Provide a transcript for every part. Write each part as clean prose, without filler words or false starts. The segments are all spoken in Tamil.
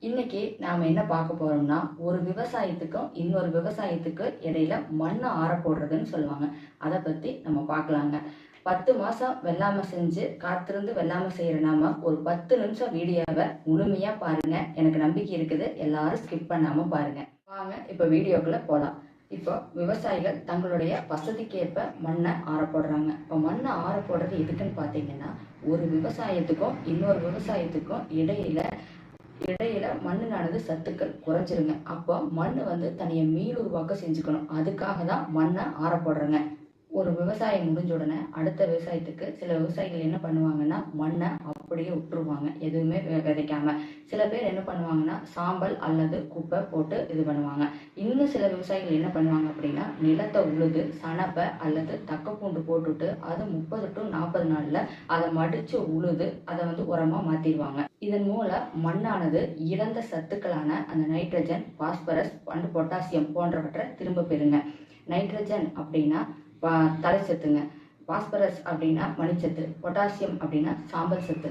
இன்னைக்கு நாம என்ன பார்க்க போறோம்னா, ஒரு விவசாயத்துக்கும் இன்னொரு விவசாயத்துக்கு இடையில மண்ணை ஆற போடுறதுன்னு சொல்லுவாங்க. அதை பத்தி நம்ம பார்க்கலாங்க. 10 மாசம் வெள்ளாமை செஞ்சு காத்திருந்து வெள்ளாமை செய்யற நாம ஒரு 10 நிமிஷம் வீடியோவை முழுமையா பாருங்க. எனக்கு நம்பிக்கை இருக்குது, எல்லாரும் ஸ்கிப் பண்ணாம பாருங்க. வாங்க இப்ப வீடியோக்குள்ள போலாம். இப்போ விவசாயிகள் தங்களுடைய வசதிக்கேற்ப மண்ணை ஆற போடுறாங்க. இப்போ மண்ணை ஆற போடுறது எதுக்குன்னு பார்த்தீங்கன்னா, ஒரு விவசாயத்துக்கும் இன்னொரு விவசாயத்துக்கும் இடையில மண்ணுனானது சத்துக்கள் குறைஞ்சிருங்க. அப்போ மண் தனியை மீள் உருவாக்க செஞ்சுக்கணும். அதுக்காக தான் மண்ணை ஆற போடுறேங்க. ஒரு விவசாயம் முடிஞ்ச உடனே அடுத்த விவசாயத்துக்கு சில விவசாயிகள் என்ன பண்ணுவாங்கன்னா, மண்ணை அப்படியே விட்டுருவாங்க, எதுவுமே விதைக்காம. சில பேர் என்ன பண்ணுவாங்கன்னா, சாம்பல் அல்லது குப்பை போட்டு இது பண்ணுவாங்க. இன்னும் சில விவசாயிகள் என்ன பண்ணுவாங்க அப்படின்னா, நிலத்தை உழுது சணப்பை அல்லது தக்கப்பூண்டு போட்டுட்டு அது 30 to 40 நாள்ல அதை மடிச்சு உழுது அதை உரமா மாத்திடுவாங்க. இதன் மூலம் மண்ணானது இழந்த சத்துக்களான அந்த நைட்ரஜன், பாஸ்பரஸ் அண்ட் பொட்டாசியம் போன்றவற்றை திரும்ப பெறுங்க. நைட்ரஜன் அப்படின்னா தலை சத்துங்க, பாஸ்பரஸ் அப்படின்னா மணிச்சத்து, பொட்டாசியம் அப்படின்னா சாம்பல் சத்து.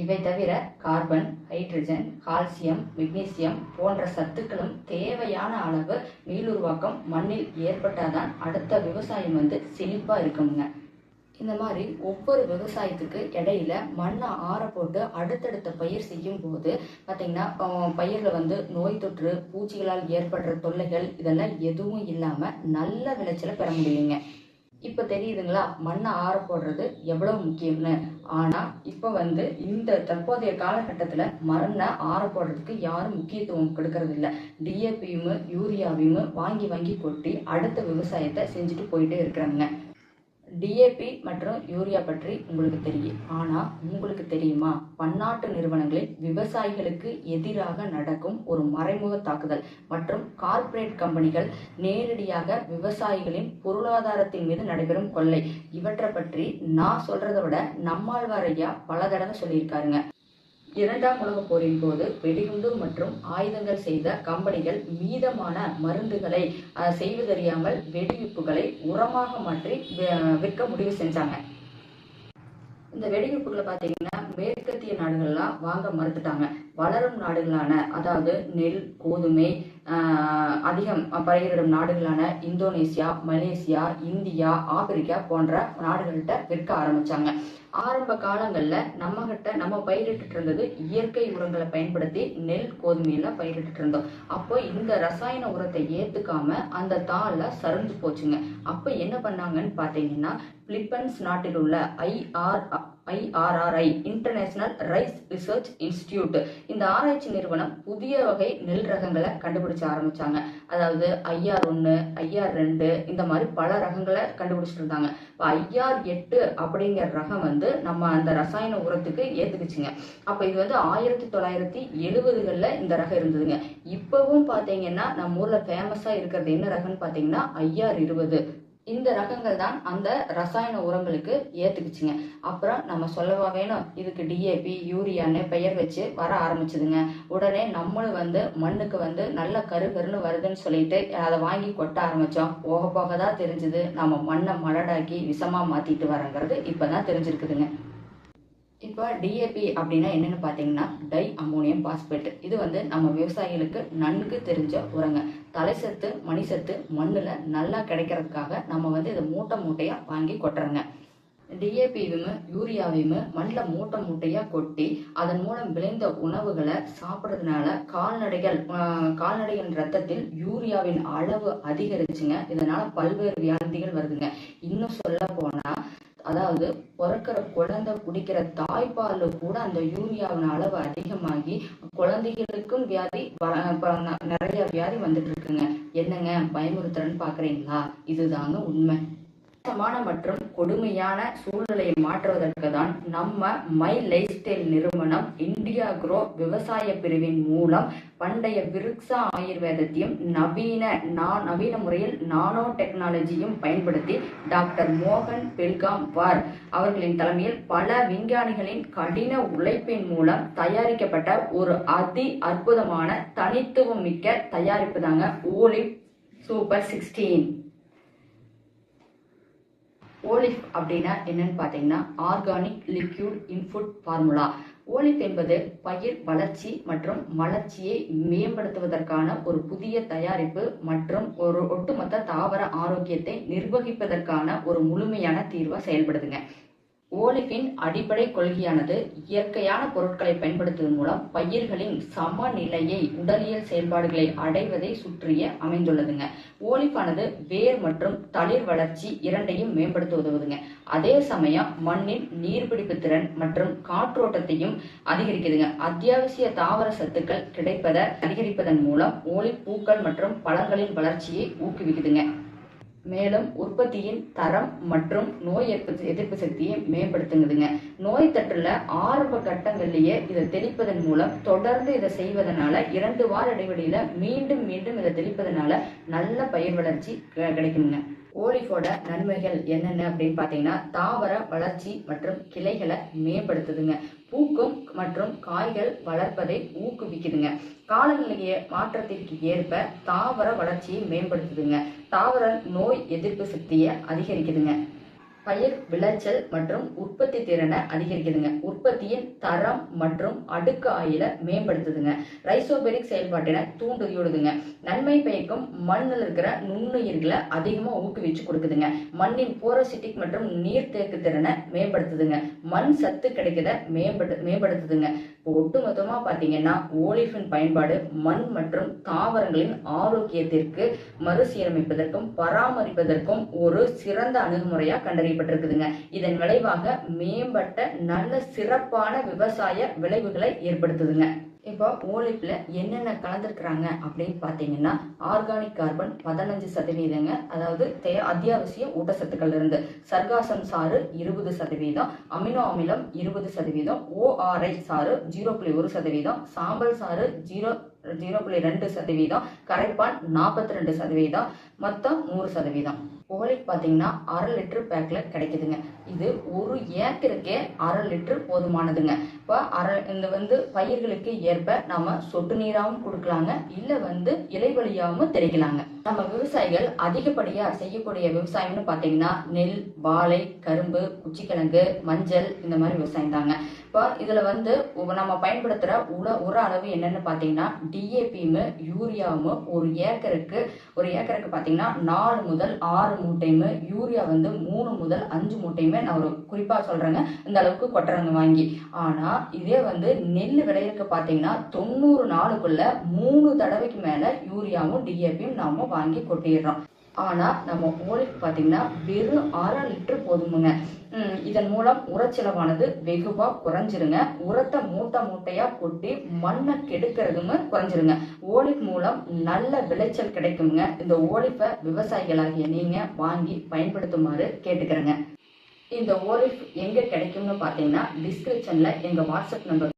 இவை தவிர கார்பன், ஹைட்ரஜன், கால்சியம், மெக்னீசியம் போன்ற சத்துக்களும் தேவையான அளவு மீளுருவாக்கம் மண்ணில் ஏற்பட்டாதான் அடுத்த விவசாயம் செழிப்பா இருக்குங்க. இந்த மாதிரி ஒவ்வொரு விவசாயத்துக்கு இடையில மண்ணை ஆற போட்டு அடுத்தடுத்த பயிர் செய்யும் போது பார்த்தீங்கன்னா, பயிரில் நோய் தொற்று, பூச்சிகளால் ஏற்படுற தொல்லைகள் இதெல்லாம் எதுவும் இல்லாம நல்ல விளைச்சலை பெற முடியுங்க. இப்போ தெரியுதுங்களா மண்ணை ஆற போடுறது எவ்வளவு முக்கியம்னு. ஆனா இப்போ இந்த தற்போதைய காலகட்டத்துல மண்ணை ஆற போடுறதுக்கு யாரும் முக்கியத்துவம் கொடுக்கறது இல்லை. டிஏபியும் யூரியாவையும் வாங்கி கொட்டி அடுத்த விவசாயத்தை செஞ்சுட்டு போயிட்டே இருக்கிறாங்க. டிஏபி மற்றும் யூரியா பற்றி உங்களுக்கு தெரியும். ஆனா உங்களுக்கு தெரியுமா, பன்னாட்டு நிறுவனங்களில் விவசாயிகளுக்கு எதிராக நடக்கும் ஒரு மறைமுக தாக்குதல் மற்றும் கார்ப்பரேட் கம்பெனிகள் நேரடியாக விவசாயிகளின் பொருளாதாரத்தின் மீது நடைபெறும் கொள்ளை, இவற்றை பற்றி நான் சொல்றதை விட நம்மாழ்வார் ஐயா பல தடவை சொல்லியிருக்காருங்க. 2ஆம் உலகப் போரின் போது வெடிகுண்டு மற்றும் ஆயுதங்கள் செய்த கம்பெனிகள் மீதமான மருந்துகளை செய்வதறியாமல் வெடிவிப்புகளை உரமாக மாற்றி விற்க முடிவு செஞ்சாங்க. இந்த வெடிவிப்புகளை பார்த்தீங்கன்னா மேற்கத்திய நாடுகள்லாம் வாங்க மறுத்துட்டாங்க. வளரும் நாடுகளான, அதாவது நெல், கோதுமை அதிகம் பயிரிடும் நாடுகளான இந்தோனேசியா, மலேசியா, இந்தியா, ஆப்பிரிக்கா போன்ற நாடுகள்கிட்ட விற்க ஆரம்பிச்சாங்க. ஆரம்ப காலங்கள்ல நம்ம பயிரிட்டு இருந்தது இயற்கை உரங்களை பயன்படுத்தி நெல், கோதுமையில பயிரிட்டு இருந்தோம். அப்போ இந்த ரசாயன உரத்தை ஏத்துக்காம அந்த தாள்ல சரிஞ்சு போச்சுங்க. அப்ப என்ன பண்ணாங்கன்னு பாத்தீங்கன்னா, பிலிப்பைன்ஸ் நாட்டில் உள்ள IRRI international rice research institute, இந்த ஆராய்ச்சி நிறுவனம் புதிய வகை நெல் ரகங்களை கண்டுபிடிச்ச ஆரம்பிச்சாங்க. அதாவது IR1, IR2 இந்த மாதிரி பல ரகங்களை கண்டுபிடிச்சிட்டு இருந்தாங்க. IR8 அப்படிங்கிற ரகம் நம்ம அந்த ரசாயன உரத்துக்கு ஏத்துக்குச்சுங்க. அப்ப இது 1970களில் இந்த ரகம் இருந்ததுங்க. இப்பவும் பாத்தீங்கன்னா நம்ம ஊர்ல ஃபேமஸா இருக்கிறது என்ன ரகம்னு பாத்தீங்கன்னா IR20. இந்த ரகங்கள் தான் அந்த ரசாயன உரங்களுக்கு ஏத்துக்குச்சுங்க. அப்புறம் நம்ம சொல்லவா வேணும், இதுக்கு டிஏபி, யூரியான்னு பெயர் வச்சு வர ஆரம்பிச்சுதுங்க. உடனே நம்மளும் மண்ணுக்கு நல்ல கருன்னு வருதுன்னு சொல்லிட்டு அதை வாங்கி கொட்ட ஆரம்பிச்சோம். போக தான் தெரிஞ்சுது நம்ம மண்ணை மலடாக்கி விஷமா மாத்திட்டு வரங்கிறது இப்பதான் தெரிஞ்சிருக்குதுங்க. இப்போ டிஏபி அப்படின்னா என்னன்னு பார்த்தீங்கன்னா, டை அமோனியம் பாஸ்பேட். இது நம்ம விவசாயிகளுக்கு நன்கு தெரிஞ்ச உரங்க. தலைசத்து, மணிசத்து மண்ணுல நல்லா கிடைக்கிறதுக்காக நம்ம இதை மூட்டையா வாங்கி கொட்டுறோங்க. டிஏபியும் யூரியாவையும் மண்ணில் மூட்டையா கொட்டி அதன் மூலம் விளைந்த உணவுகளை சாப்பிட்றதுனால கால்நடைகள் ரத்தத்தில் யூரியாவின் அளவு அதிகரிச்சுங்க. இதனால பல்வேறு வியாதிகள் வருதுங்க. இன்னும் சொல்ல போனா, அதாவது பிறக்கிற குழந்தை குடிக்கிற தாய்ப்பால் கூட அந்த யூரியாவின் அளவு அதிகமாகி குழந்தைகளுக்கும் வியாதி, நிறைய வியாதி வந்துட்டு இருக்குங்க. என்னங்க பயமுறுத்துறன்னு பாக்குறீங்களா? இதுதாங்க உண்மை. மற்றும் கொடுமையான சூழ்நிலையை மாற்றுவதற்கு தான் நம்ம மை லைஃப் ஸ்டைல் நிறுவனம் இந்தியா குரோ விவசாய பிரிவின் மூலம் பண்டைய விருக்ஷா ஆயுர்வேதத்தையும் நவீன முறையில் நானோ டெக்னாலஜியும் பயன்படுத்தி டாக்டர் மோகன் பெல்காம் வார் அவர்களின் தலைமையில் பல விஞ்ஞானிகளின் கடின உழைப்பின் மூலம் தயாரிக்கப்பட்ட ஒரு அற்புதமான தனித்துவம் மிக்க தயாரிப்பு தாங்க ஓலிவ் சூப்பர் 16. ஓலிவ் அப்படின்னா என்னன்னு பார்த்தீங்கன்னா, ஆர்கானிக் லிக்யூட் இன்ஃபுட் ஃபார்முலா. ஓலிஃப் என்பது பயிர் வளர்ச்சி மற்றும் மலர்ச்சியை மேம்படுத்துவதற்கான ஒரு புதிய தயாரிப்பு மற்றும் ஒரு ஒட்டுமொத்த தாவர ஆரோக்கியத்தை நிர்வகிப்பதற்கான ஒரு முழுமையான தீர்வா செயல்படுதுங்க. ஓலிஃபின் அடிப்படை கொள்கையானது இயற்கையான பொருட்களை பயன்படுத்துவதன் மூலம் பயிர்களின் சமநிலையை உடலியல் செயல்பாடுகளை அடைவதை சுற்றிய அமைந்துள்ளதுங்க. ஓலிஃபானது வேர் மற்றும் தளிர் வளர்ச்சி இரண்டையும் மேம்படுத்த உதவுதுங்க. அதே சமயம் மண்ணின் நீர்பிடிப்பு திறன் மற்றும் காற்றோட்டத்தையும் அதிகரிக்குதுங்க. அத்தியாவசிய தாவர சத்துக்கள் கிடைப்பதை அதிகரிப்பதன் மூலம் ஓலிவ் பூக்கள் மற்றும் பழங்களின் வளர்ச்சியை ஊக்குவிக்குதுங்க. மேலும் உற்பத்தியின் தரம் மற்றும் நோய் எதிர்ப்பு சக்தியை மேம்படுத்துங்குதுங்க. நோய் தொற்றுல ஆரம்ப கட்டங்கள்லயே இதை தெளிப்பதன் மூலம் தொடர்ந்து இதை செய்வதனால 2 வார இடைவெளியில மீண்டும் இதை தெளிப்பதனால நல்ல பயிர் வளர்ச்சி கிடைக்குங்க. ஓலிஃபோட நன்மைகள் என்னென்ன அப்படின்னு பார்த்தீங்கன்னா, தாவர வளர்ச்சி மற்றும் கிளைகளை மேம்படுத்துதுங்க. பூக்கும் மற்றும் காய்கள் வளர்ப்பதை ஊக்குவிக்குதுங்க. காலநிலைய மாற்றத்திற்கு ஏற்ப தாவர வளர்ச்சியை மேம்படுத்துதுங்க. தாவர நோய் எதிர்ப்பு சக்தியை அதிகரிக்குதுங்க. பயிர் விளைச்சல் மற்றும் உற்பத்தி திறனை அதிகரிக்குதுங்க. உற்பத்தியின் தரம் மற்றும் அடுக்கு ஆயில மேம்படுத்துதுங்க. ரைசோபெரிக் செயல்பாட்டினை தூண்டுதுங்க. நன்மை பயக்கும் மண்ணில் இருக்கிற நுண்ணுயிர்களை அதிகமா ஊக்குவிச்சு கொடுக்குதுங்க. மண்ணின் போரோசிட்டிக் மற்றும் நீர் தேக்கு திறனை மேம்படுத்துதுங்க. மண் சத்து கிடைக்கிறத மேம்படுத்துதுங்க. இப்போ ஒட்டுமொத்தமா பாத்தீங்கன்னா ஓலிஃபின் பயன்பாடு மண் மற்றும் தாவரங்களின் ஆரோக்கியத்திற்கு மறுசீரமைப்பதற்கும் பராமரிப்பதற்கும் ஒரு சிறந்த அணுகுமுறையா கண்டறியப்பட்டிருக்குதுங்க. இதன் விளைவாக மேம்பட்ட நல்ல சிறப்பான விவசாய விளைவுகளை ஏற்படுத்துதுங்க. இப்போ ஓலிஃப்ல என்னென்ன கலந்துருக்குறாங்க அப்படின்னு பார்த்தீங்கன்னா, ஆர்கானிக் கார்பன் 15%, அதாவது அத்தியாவசிய ஊட்டச்சத்துக்கள் இருந்து சர்காசம் சாறு 20%, அமினோ அமிலம் 20%, ORI சாறு 0.1%, சாம்பல் சாறு 0.2%, கரைப்பான் 42%, மொத்தம் 100%. ஓலிஃப் பார்த்தீங்கன்னா 1/2 லிட்டர் பேக்ல கிடைக்குதுங்க. இது 1 ஏக்கருக்கே 1/2 லிட்டர் போதுமானதுங்க. இப்போ இந்த பயிர்களுக்கு ஏற்ப நாம சொட்டு நீராகவும் கொடுக்கலாங்க, இல்ல இலைவழியாகவும் தெளிக்கலாங்க. நம்ம விவசாயிகள் அதிகப்படியா செய்யக்கூடிய விவசாயம்னு பார்த்தீங்கன்னா நெல், வாழை, கரும்பு, குச்சிக்கிழங்கு, மஞ்சள் இந்த மாதிரி விவசாயம் தாங்க. இப்போ இதுல நம்ம பயன்படுத்துற உர அளவு என்னன்னு பார்த்தீங்கன்னா, DAPயும் யூரியாவும் ஒரு ஏக்கருக்கு பார்த்தீங்கன்னா 4 முதல் 6 மூட்டையுமே, யூரியா 3 முதல் 5 மூட்டையுமே நான் ஒரு குறிப்பா சொல்றேங்க, இந்த அளவுக்கு கொட்டுறாங்க வாங்கி. ஆனா இதே நெல் விளையிறதுக்கு பார்த்தீங்கன்னா 90 நாளுக்குள்ள 3 தடவைக்கு மேல யூரியாவும் DAPயும் நாம வாங்கி கொட்டிடுறோம். ஆனா நம்ம ஓலிஃப் பார்த்தீங்கன்னா வெறும் 1/2 லிட்டர் போதுமுங்க. இதன் மூலம் உரச்செலவானது வெகுவா குறைஞ்சிருங்க. உரத்தை மூட்டையா கொட்டி மண்ணை கெடுக்கிறதுமே குறைஞ்சிருங்க. ஓலிஃப் மூலம் நல்ல விளைச்சல் கிடைக்குங்க. இந்த ஓலிஃபை விவசாயிகளாகிய நீங்க வாங்கி பயன்படுத்துமாறு கேட்டுக்கிறேங்க. இந்த ஓலிஃப் எங்க கிடைக்கும்னு பார்த்தீங்கன்னா, டிஸ்கிரிப்ஷன்ல எங்க வாட்ஸ்அப் நம்பர்